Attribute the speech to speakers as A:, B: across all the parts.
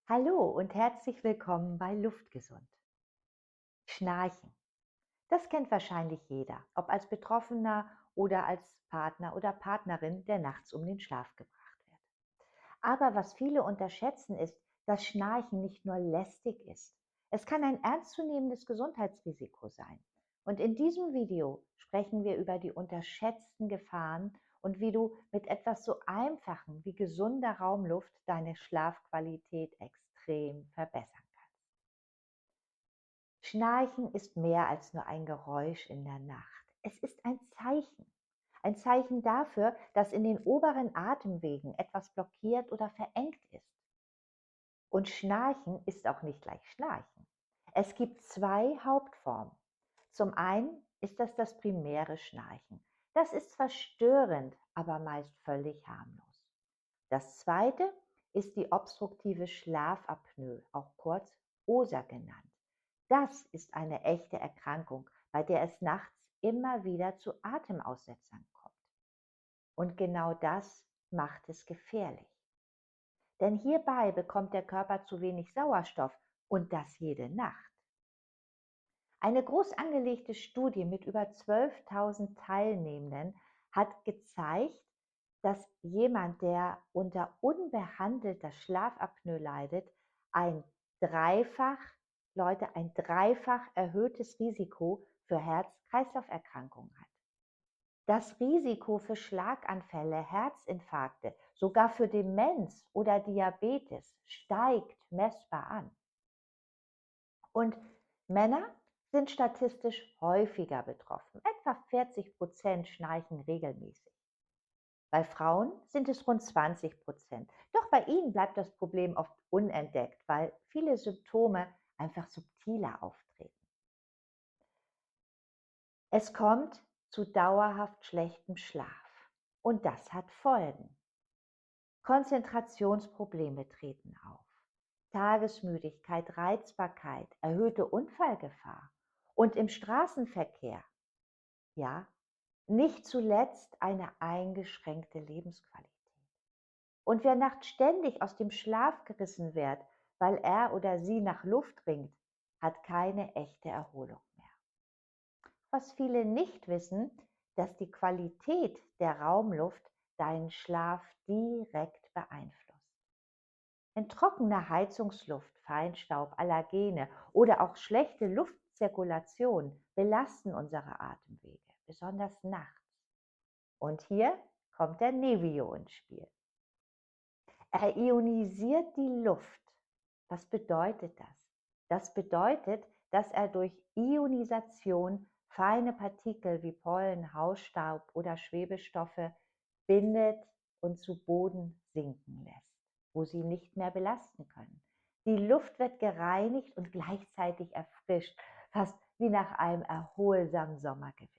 A: Hallo und herzlich willkommen bei Luftgesund. Schnarchen. Das kennt wahrscheinlich jeder, ob als Betroffener oder als Partner oder Partnerin, der nachts um den Schlaf gebracht wird. Aber was viele unterschätzen ist, dass Schnarchen nicht nur lästig ist. Es kann ein ernstzunehmendes Gesundheitsrisiko sein. Und in diesem Video sprechen wir über die unterschätzten Gefahren und wie du mit etwas so Einfachem wie gesunder Raumluft deine Schlafqualität extrem verbessern kannst. Schnarchen ist mehr als nur ein Geräusch in der Nacht. Es ist ein Zeichen. Ein Zeichen dafür, dass in den oberen Atemwegen etwas blockiert oder verengt ist. Und Schnarchen ist auch nicht gleich Schnarchen. Es gibt zwei Hauptformen. Zum einen ist das primäre Schnarchen. Das ist zwar störend, aber meist völlig harmlos. Das zweite ist die obstruktive Schlafapnoe, auch kurz OSA genannt. Das ist eine echte Erkrankung, bei der es nachts immer wieder zu Atemaussetzern kommt. Und genau das macht es gefährlich. Denn hierbei bekommt der Körper zu wenig Sauerstoff und das jede Nacht. Eine groß angelegte Studie mit über 12.000 Teilnehmenden hat gezeigt, dass jemand, der unter unbehandelter Schlafapnoe leidet, ein dreifach, Leute, ein dreifach erhöhtes Risiko für Herz-Kreislauf-Erkrankungen hat. Das Risiko für Schlaganfälle, Herzinfarkte, sogar für Demenz oder Diabetes steigt messbar an. Und Männer sind statistisch häufiger betroffen. Etwa 40% schnarchen regelmäßig. Bei Frauen sind es rund 20%. Doch bei ihnen bleibt das Problem oft unentdeckt, weil viele Symptome einfach subtiler auftreten. Es kommt zu dauerhaft schlechtem Schlaf und das hat Folgen. Konzentrationsprobleme treten auf, Tagesmüdigkeit, Reizbarkeit, erhöhte Unfallgefahr und im Straßenverkehr, ja, nicht zuletzt eine eingeschränkte Lebensqualität. Und wer nachts ständig aus dem Schlaf gerissen wird, weil er oder sie nach Luft ringt, hat keine echte Erholung mehr. Was viele nicht wissen, dass die Qualität der Raumluft deinen Schlaf direkt beeinflusst. Wenn trockene Heizungsluft, Feinstaub, Allergene oder auch schlechte Luftzirkulation belasten unsere Atemwege, besonders nachts. Und hier kommt der Nevio ins Spiel. Er ionisiert die Luft. Was bedeutet das? Das bedeutet, dass er durch Ionisation feine Partikel wie Pollen, Hausstaub oder Schwebestoffe bindet und zu Boden sinken lässt, wo sie nicht mehr belasten können. Die Luft wird gereinigt und gleichzeitig erfrischt, fast wie nach einem erholsamen Sommergewitter.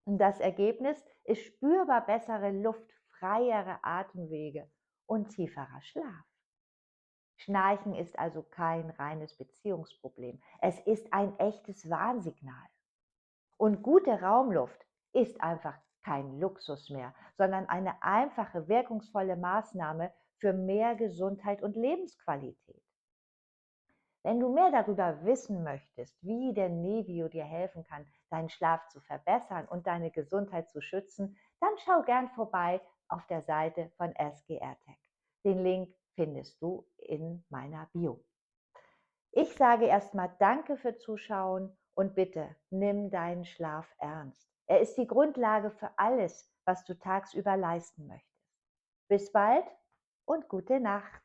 A: Und das Ergebnis ist spürbar bessere Luft, freiere Atemwege und tieferer Schlaf. Schnarchen ist also kein reines Beziehungsproblem. Es ist ein echtes Warnsignal. Und gute Raumluft ist einfach kein Luxus mehr, sondern eine einfache, wirkungsvolle Maßnahme für mehr Gesundheit und Lebensqualität. Wenn du mehr darüber wissen möchtest, wie der Nevio dir helfen kann, deinen Schlaf zu verbessern und deine Gesundheit zu schützen, dann schau gern vorbei auf der Seite von SGR Tech. Den Link findest du in meiner Bio. Ich sage erstmal Danke für Zuschauen und bitte nimm deinen Schlaf ernst. Er ist die Grundlage für alles, was du tagsüber leisten möchtest. Bis bald und gute Nacht.